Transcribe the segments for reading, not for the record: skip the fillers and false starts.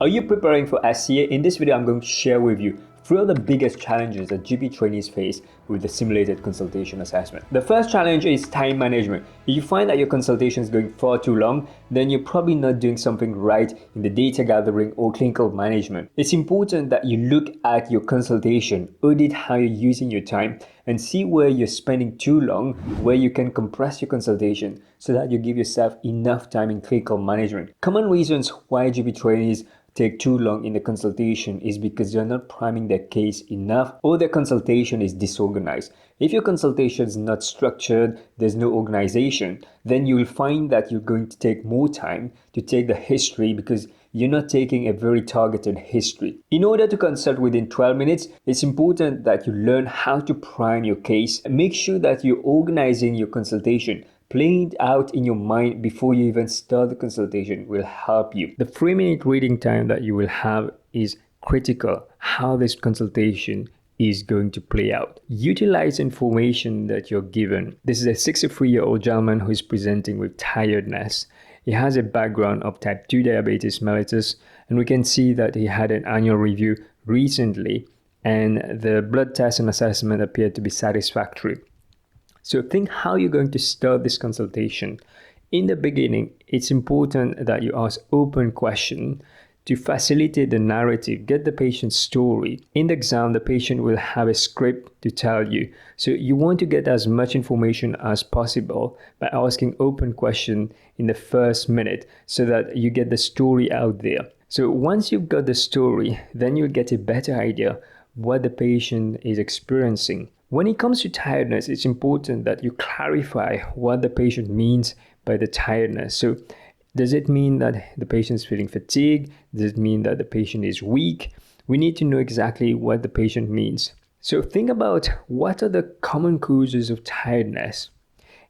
Are you preparing for SCA? In this video, I'm going to share with you three of the biggest challenges that GP trainees face with the simulated consultation assessment. The first challenge is time management. If you find that your consultation is going far too long, then you're probably not doing something right in the data gathering or clinical management. It's important that you look at your consultation, audit how you're using your time, and see where you're spending too long, where you can compress your consultation so that you give yourself enough time in clinical management. Common reasons why GP trainees take too long in the consultation is because they're not priming their case enough or their consultation is disorganized. If your consultation is not structured, there's no organization, then you will find that you're going to take more time to take the history because you're not taking a very targeted history. In order to consult within 12 minutes, it's important that you learn how to prime your case and make sure that you're organizing your consultation. Playing it out in your mind before you even start the consultation will help you. The 3-minute reading time that you will have is critical how this consultation is going to play out. Utilize information that you're given. This is a 63-year-old gentleman who is presenting with tiredness. He has a background of type 2 diabetes mellitus, and we can see that he had an annual review recently, and the blood test and assessment appeared to be satisfactory. So think how you're going to start this consultation. In the beginning, it's important that you ask open questions to facilitate the narrative, get the patient's story. In the exam, the patient will have a script to tell you. So you want to get as much information as possible by asking open questions in the first minute so that you get the story out there. So once you've got the story, then you'll get a better idea what the patient is experiencing. When it comes to tiredness, it's important that you clarify what the patient means by the tiredness. So does it mean that the patient is feeling fatigued? Does it mean that the patient is weak? We need to know exactly what the patient means. So think about what are the common causes of tiredness.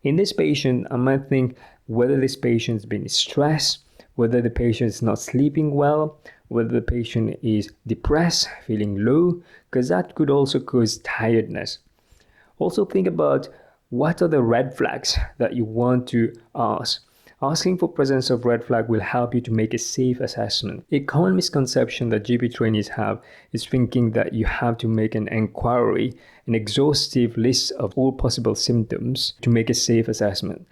In this patient, I might think whether this patient has been stressed, whether the patient is not sleeping well, whether the patient is depressed, feeling low, because that could also cause tiredness. Also think about what are the red flags that you want to ask. Asking for presence of red flag will help you to make a safe assessment. A common misconception that GP trainees have is thinking that you have to make an inquiry, an exhaustive list of all possible symptoms to make a safe assessment.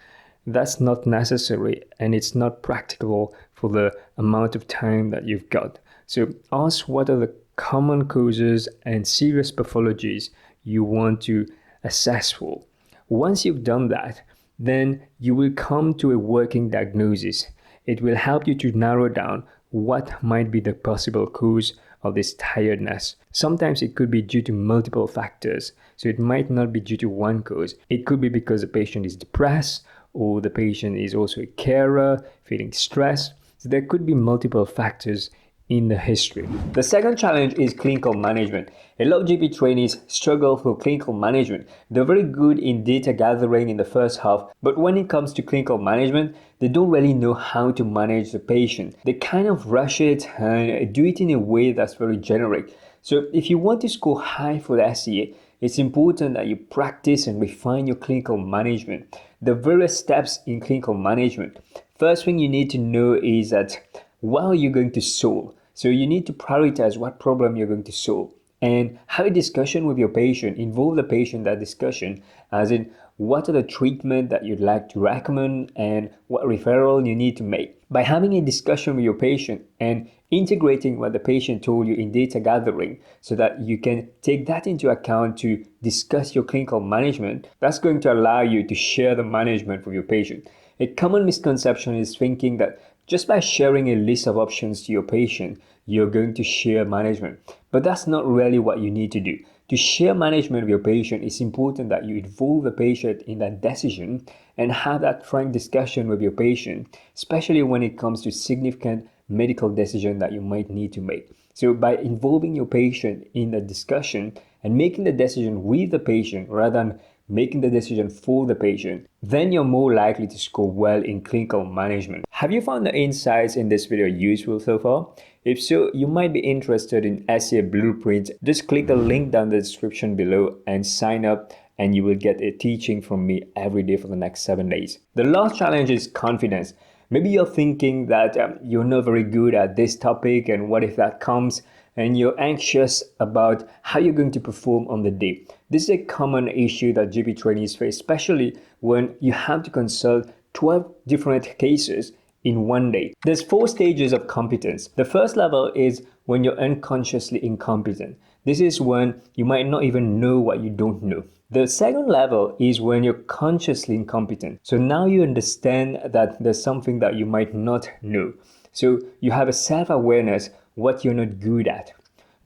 That's not necessary and it's not practicable for the amount of time that you've got. So ask what are the common causes and serious pathologies you want to assess for. Once you've done that, then you will come to a working diagnosis. It will help you to narrow down what might be the possible cause of this tiredness. Sometimes it could be due to multiple factors. So it might not be due to one cause. It could be because the patient is depressed or the patient is also a carer, feeling stressed. So there could be multiple factors in the history. The second challenge is clinical management. A lot of GP trainees struggle for clinical management. They're very good in data gathering in the first half, but when it comes to clinical management, they don't really know how to manage the patient. They kind of rush it and do it in a way that's very generic. So if you want to score high for the SCA, it's important that you practice and refine your clinical management. The various steps in clinical management. First thing you need to know is that what are you going to solve? So you need to prioritize what problem you're going to solve and have a discussion with your patient, involve the patient in that discussion, as in what are the treatment that you'd like to recommend and what referral you need to make. By having a discussion with your patient and integrating what the patient told you in data gathering so that you can take that into account to discuss your clinical management, that's going to allow you to share the management with your patient. A common misconception is thinking that just by sharing a list of options to your patient, you're going to share management. But that's not really what you need to do. To share management with your patient, it's important that you involve the patient in that decision and have that frank discussion with your patient, especially when it comes to significant medical decision that you might need to make. So by involving your patient in the discussion and making the decision with the patient rather than making the decision for the patient, then you're more likely to score well in clinical management. Have you found the insights in this video useful so far? If so, you might be interested in SCA Blueprint. Just click the link down the description below and sign up, and you will get a teaching from me every day for the next 7 days. The last challenge is confidence. Maybe you're thinking that you're not very good at this topic, and what if that comes? And you're anxious about how you're going to perform on the day. This is a common issue that GP trainees face, especially when you have to consult 12 different cases in one day. There's 4 stages of competence. The first level is when you're unconsciously incompetent. This is when you might not even know what you don't know. The second level is when you're consciously incompetent. So now you understand that there's something that you might not know. So you have a self-awareness what you're not good at.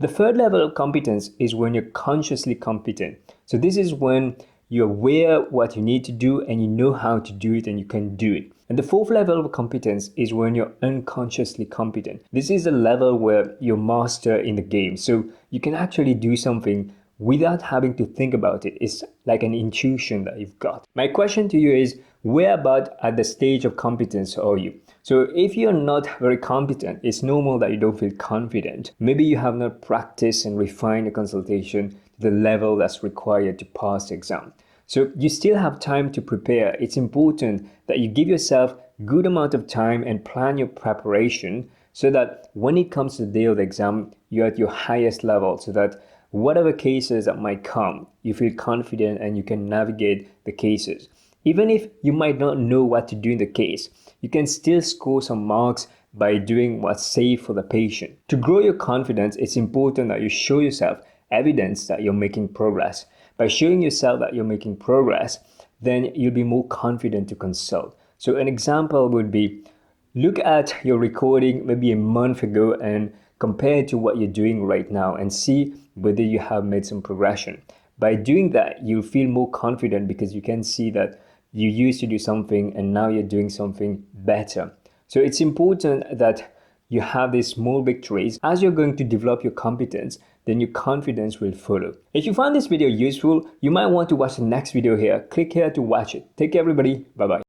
The third level of competence is when you're consciously competent. So this is when you're aware what you need to do and you know how to do it and you can do it. And the fourth level of competence is when you're unconsciously competent. This is a level where you're master in the game. So you can actually do something without having to think about it. It's like an intuition that you've got. My question to you is, where about at the stage of competence are you? So if you're not very competent, it's normal that you don't feel confident. Maybe you have not practiced and refined the consultation to the level that's required to pass the exam. So you still have time to prepare. It's important that you give yourself good amount of time and plan your preparation so that when it comes to the day of the exam, you're at your highest level, so that whatever cases that might come, you feel confident and you can navigate the cases. Even if you might not know what to do in the case, you can still score some marks by doing what's safe for the patient. To grow your confidence, it's important that you show yourself evidence that you're making progress. By showing yourself that you're making progress, then you'll be more confident to consult. So an example would be, look at your recording maybe a month ago and compare it to what you're doing right now and see whether you have made some progression. By doing that, you'll feel more confident because you can see that you used to do something and now you're doing something better. So it's important that you have these small victories. As you're going to develop your competence, then your confidence will follow. If you found this video useful, you might want to watch the next video here. Click here to watch it. Take care, everybody. Bye-bye.